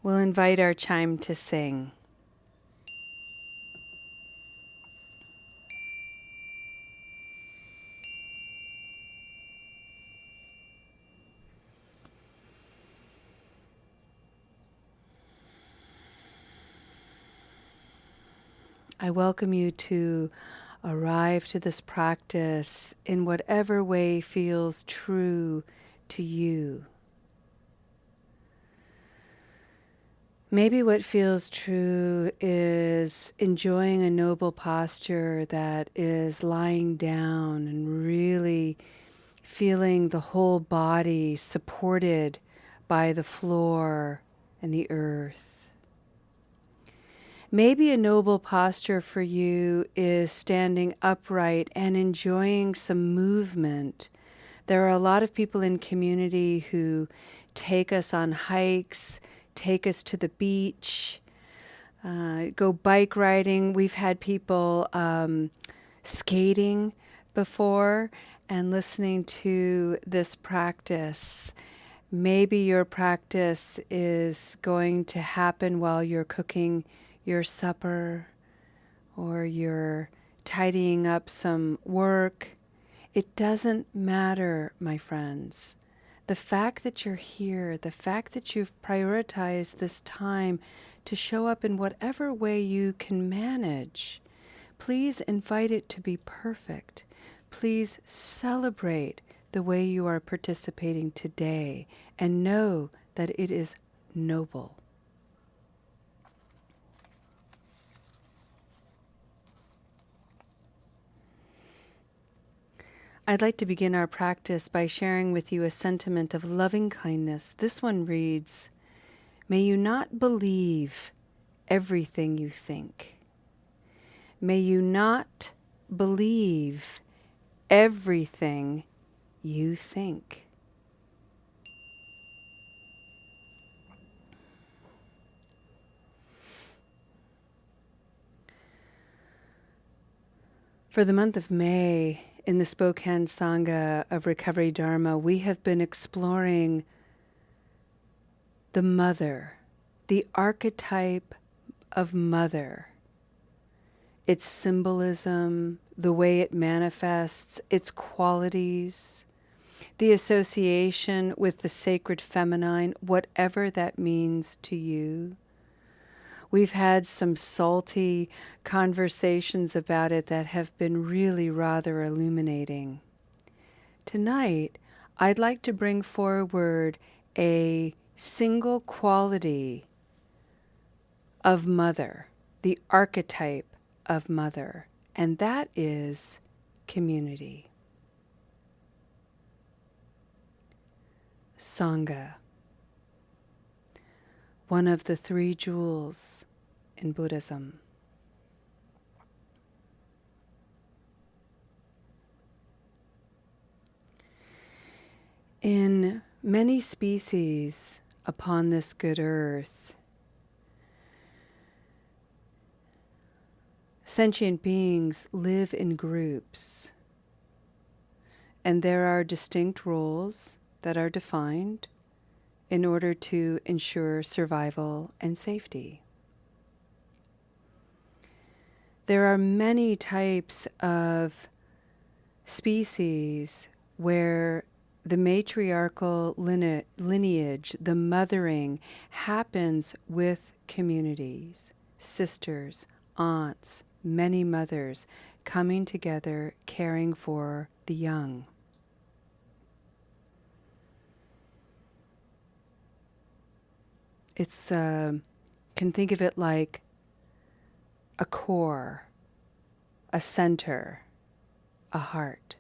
We'll invite our chime to sing. I welcome you to arrive to this practice in whatever way feels true to you. Maybe what feels true is enjoying a noble posture that is lying down and really feeling the whole body supported by the floor and the earth. Maybe a noble posture for you is standing upright and enjoying some movement. There are a lot of people in community who take us on hikes, take us to the beach, go bike riding. We've had people skating before and listening to this practice. Maybe your practice is going to happen while you're cooking your supper or you're tidying up some work. It doesn't matter, my friends. The fact that you're here, the fact that you've prioritized this time to show up in whatever way you can manage, please invite it to be perfect. Please celebrate the way you are participating today and know that it is noble. I'd like to begin our practice by sharing with you a sentiment of loving kindness. This one reads, "May you not believe everything you think. May you not believe everything you think." For the month of May, in the Spokane Sangha of Recovery Dharma, we have been exploring the mother, the archetype of mother, its symbolism, the way it manifests, its qualities, the association with the sacred feminine, whatever that means to you. We've had some salty conversations about it that have been really rather illuminating. Tonight, I'd like to bring forward a single quality of mother, the archetype of mother, and that is community. Sangha, one of the three jewels in Buddhism. In many species upon this good earth, sentient beings live in groups, and there are distinct roles that are defined in order to ensure survival and safety. There are many types of species where the matriarchal lineage, the mothering, happens with communities, sisters, aunts, many mothers coming together, caring for the young. It's, can think of it like a core, a center, a heart.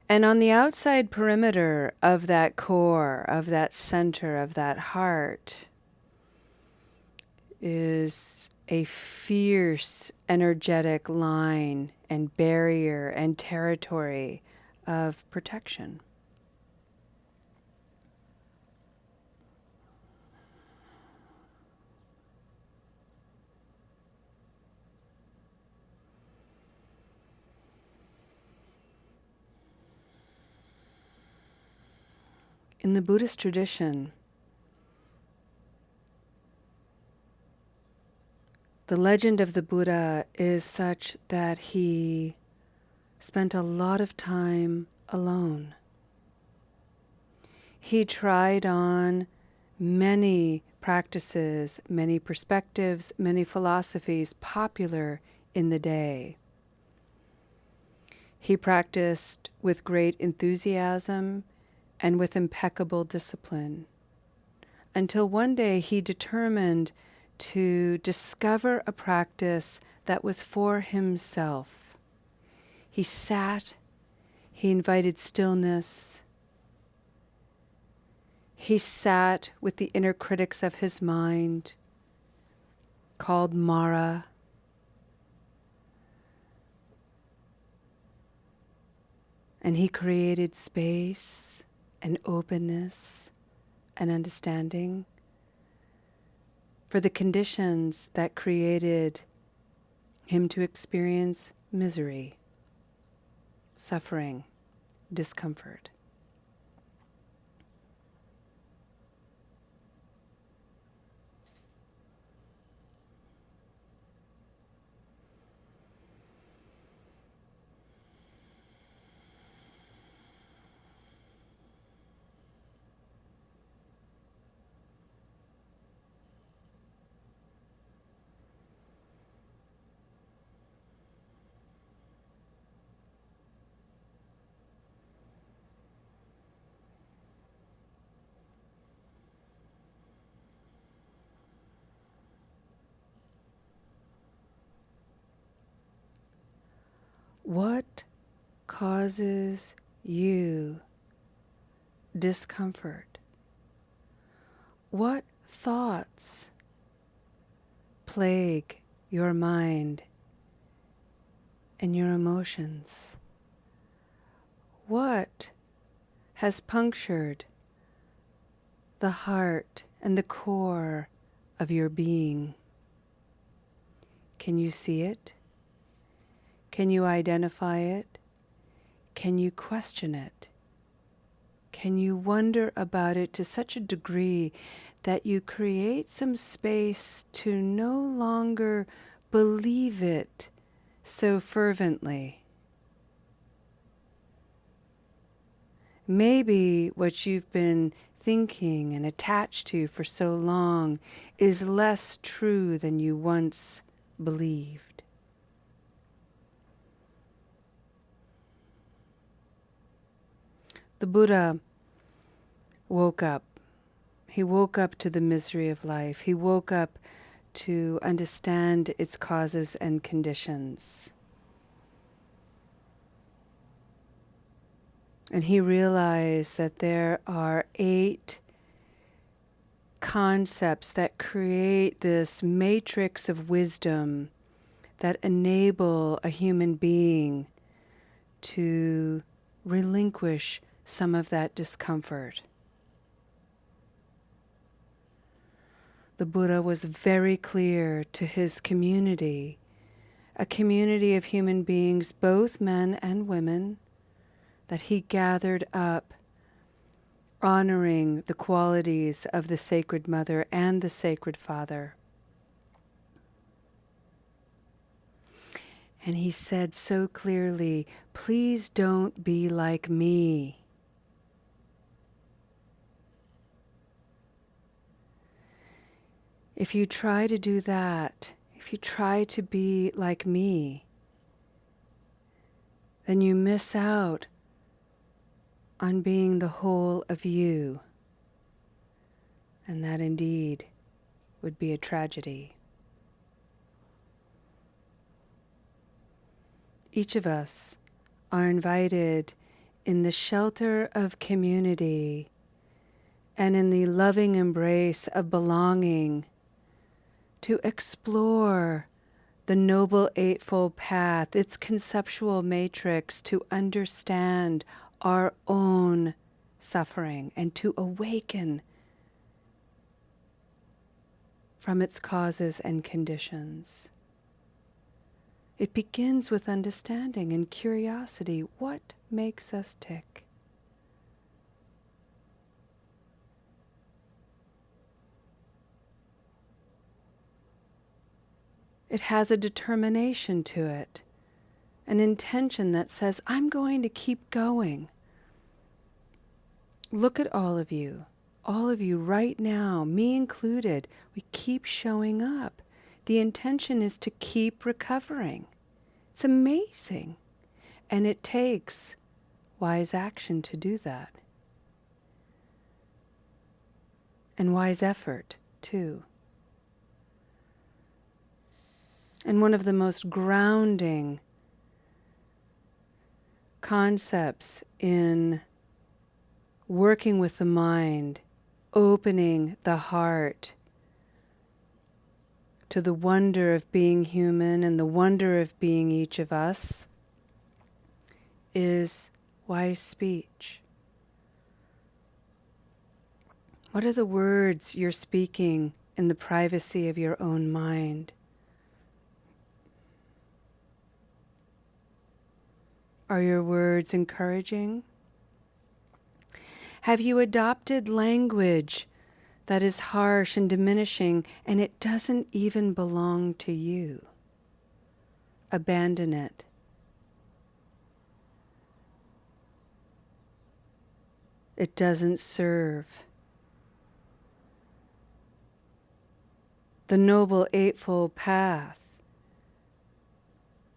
And on the outside perimeter of that core, of that center, of that heart, is a fierce, energetic line and barrier and territory of protection. In the Buddhist tradition, The legend of the Buddha is such that he spent a lot of time alone. He tried on many practices, many perspectives, many philosophies popular in the day. He practiced with great enthusiasm and with impeccable discipline, until one day he determined to discover a practice that was for himself. He sat, he invited stillness, he sat with the inner critics of his mind, called Mara. And he created space and openness and understanding for the conditions that created him to experience misery, suffering, discomfort. What causes you discomfort? What thoughts plague your mind and your emotions? What has punctured the heart and the core of your being? Can you see it? Can you identify it? Can you question it? Can you wonder about it to such a degree that you create some space to no longer believe it so fervently? Maybe what you've been thinking and attached to for so long is less true than you once believed. The Buddha woke up. He woke up to the misery of life. He woke up to understand its causes and conditions. And he realized that there are 8 concepts that create this matrix of wisdom that enable a human being to relinquish some of that discomfort. The Buddha was very clear to his community, a community of human beings, both men and women, that he gathered up, honoring the qualities of the Sacred Mother and the Sacred Father. And he said so clearly, please don't be like me. If you try to do that, if you try to be like me, then you miss out on being the whole of you. And that indeed would be a tragedy. Each of us are invited in the shelter of community and in the loving embrace of belonging to explore the Noble Eightfold Path, its conceptual matrix, to understand our own suffering and to awaken from its causes and conditions. It begins with understanding and curiosity. What makes us tick? It has a determination to it, an intention that says, I'm going to keep going. Look at all of you right now, me included. We keep showing up. The intention is to keep recovering. It's amazing. And it takes wise action to do that. And wise effort, too. And one of the most grounding concepts in working with the mind, opening the heart to the wonder of being human and the wonder of being each of us, is wise speech. What are the words you're speaking in the privacy of your own mind? Are your words encouraging? Have you adopted language that is harsh and diminishing and it doesn't even belong to you? Abandon it. It doesn't serve. The Noble Eightfold Path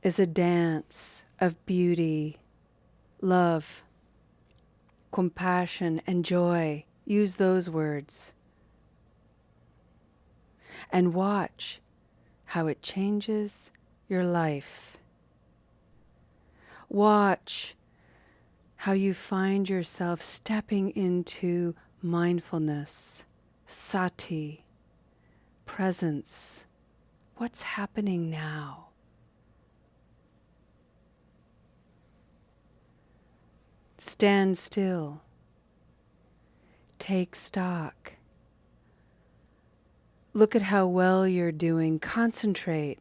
is a dance of beauty, love, compassion, and joy. Use those words. And watch how it changes your life. Watch how you find yourself stepping into mindfulness, sati, presence. What's happening now? Stand still. Take stock. Look at how well you're doing. Concentrate.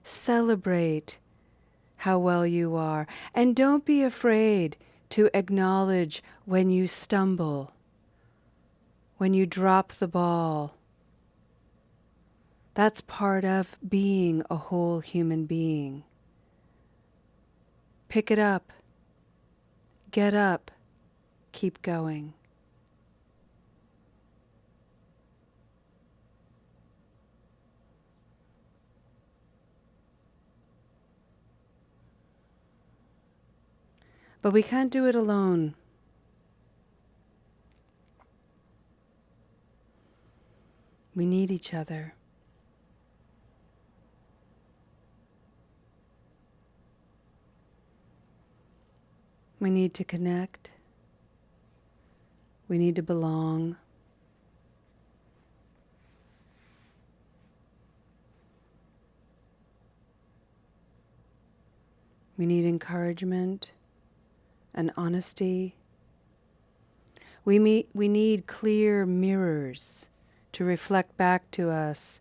Celebrate how well you are. And don't be afraid to acknowledge when you stumble, when you drop the ball. That's part of being a whole human being. Pick it up. Get up. Keep going. But we can't do it alone. We need each other. We need to connect. We need to belong. We need encouragement and honesty. We need clear mirrors to reflect back to us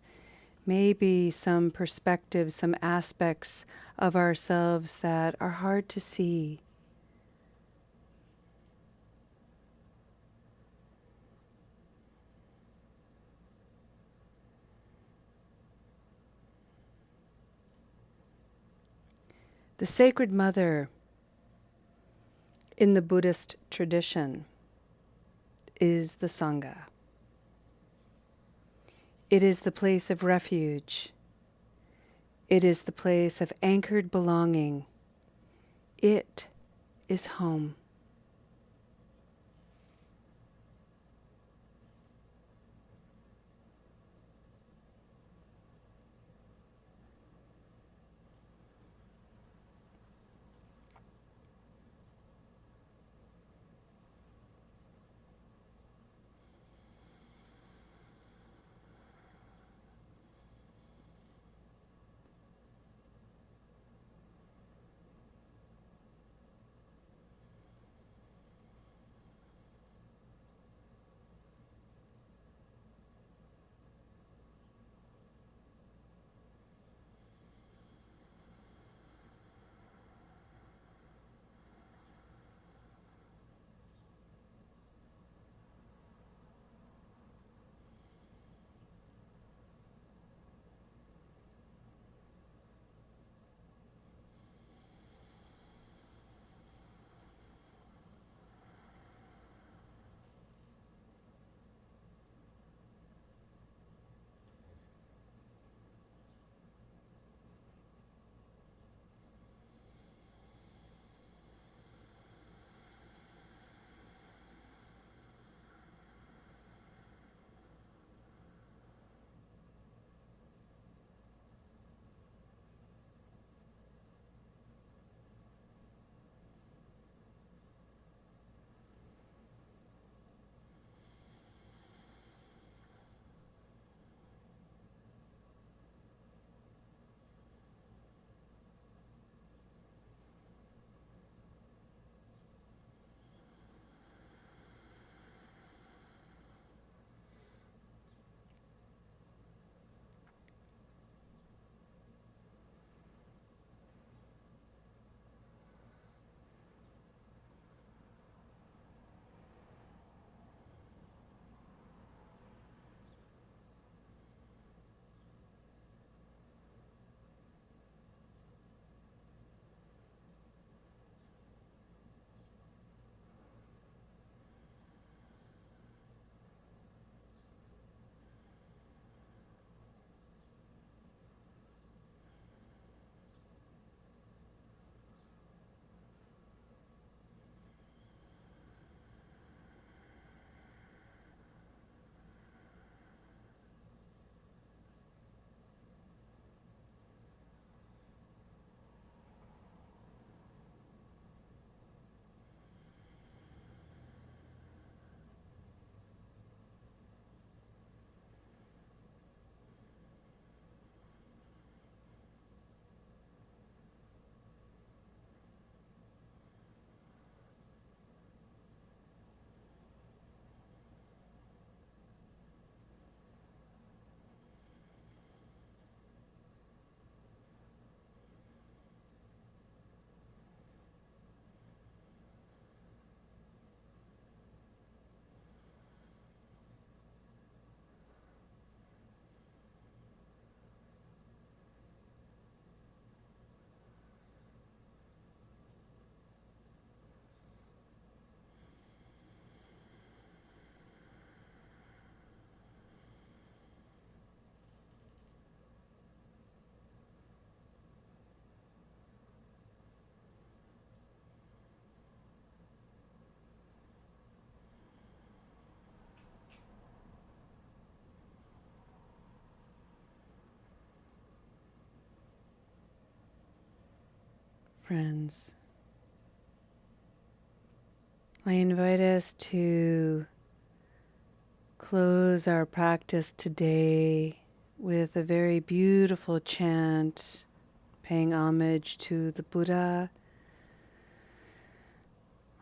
maybe some perspectives, some aspects of ourselves that are hard to see. The Sacred Mother in the Buddhist tradition is the Sangha. It is the place of refuge. It is the place of anchored belonging. It is home. Friends, I invite us to close our practice today with a very beautiful chant, paying homage to the Buddha.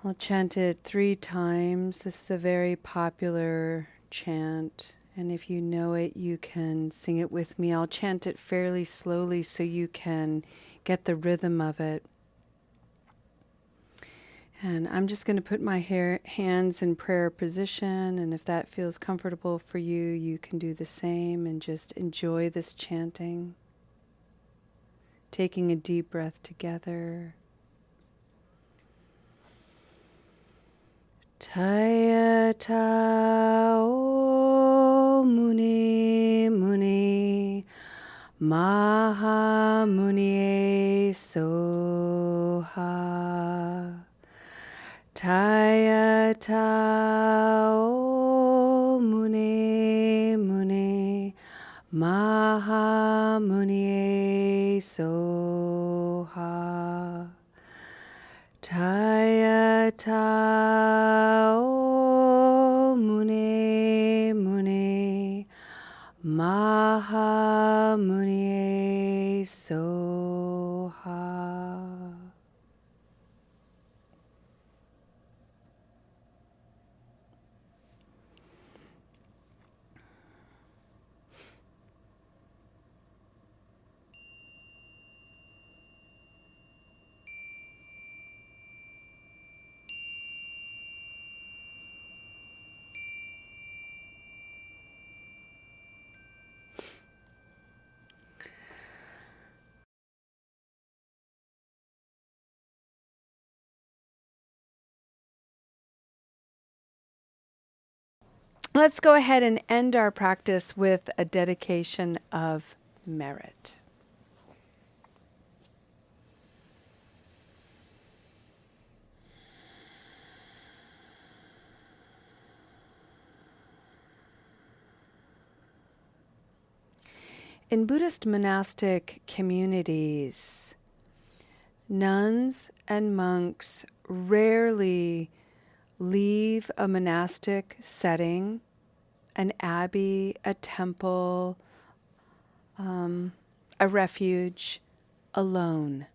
I'll chant it 3 times. This is a very popular chant, and if you know it, you can sing it with me. I'll chant it fairly slowly so you can get the rhythm of it. And I'm just going to put my hands in prayer position, and if that feels comfortable for you, you can do the same and just enjoy this chanting. Taking a deep breath together. Tayata o muni muni maha muni soha. Tayata o muni muni maha muni soha. Tayata o muni muni maha muni soha. Let's go ahead and end our practice with a dedication of merit. In Buddhist monastic communities, nuns and monks rarely leave a monastic setting, an abbey, a temple, a refuge, alone.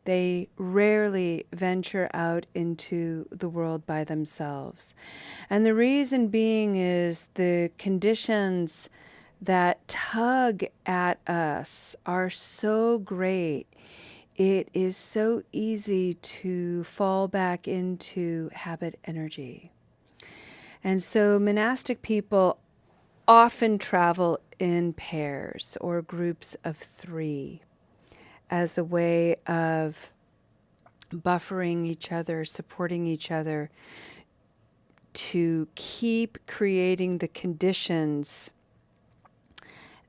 They rarely venture out into the world by themselves. And the reason being is the conditions that tug at us are so great. It is so easy to fall back into habit energy. And so monastic people often travel in pairs or groups of 3 as a way of buffering each other, supporting each other, to keep creating the conditions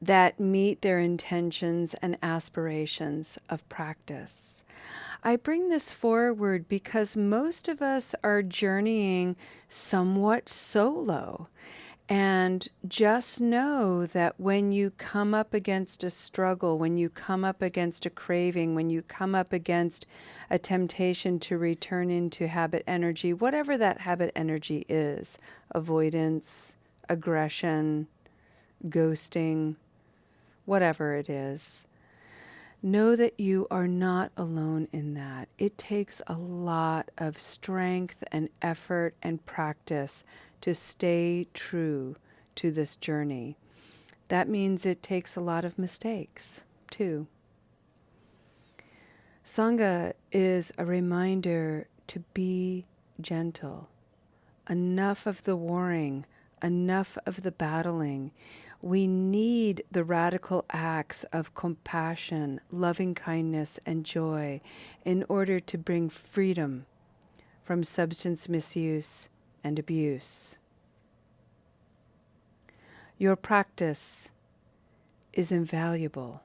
that meet their intentions and aspirations of practice. I bring this forward because most of us are journeying somewhat solo. And just know that when you come up against a struggle, when you come up against a craving, when you come up against a temptation to return into habit energy, whatever that habit energy is, avoidance, aggression, ghosting, whatever it is, know that you are not alone in that. It takes a lot of strength and effort and practice to stay true to this journey. That means it takes a lot of mistakes, too. Sangha is a reminder to be gentle. Enough of the warring, enough of the battling. We need the radical acts of compassion, loving kindness, and joy in order to bring freedom from substance misuse and abuse. Your practice is invaluable.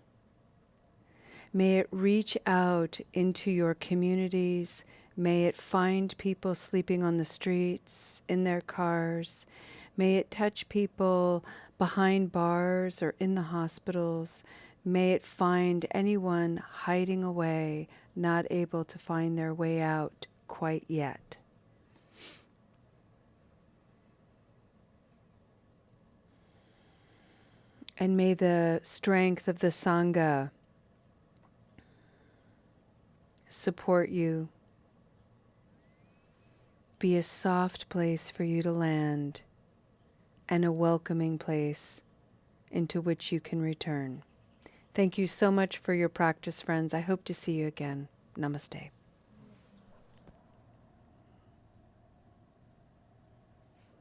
May it reach out into your communities. May it find people sleeping on the streets, in their cars. May it touch people behind bars or in the hospitals. May it find anyone hiding away, not able to find their way out quite yet. And may the strength of the Sangha support you, be a soft place for you to land, and a welcoming place into which you can return. Thank you so much for your practice, friends. I hope to see you again. Namaste.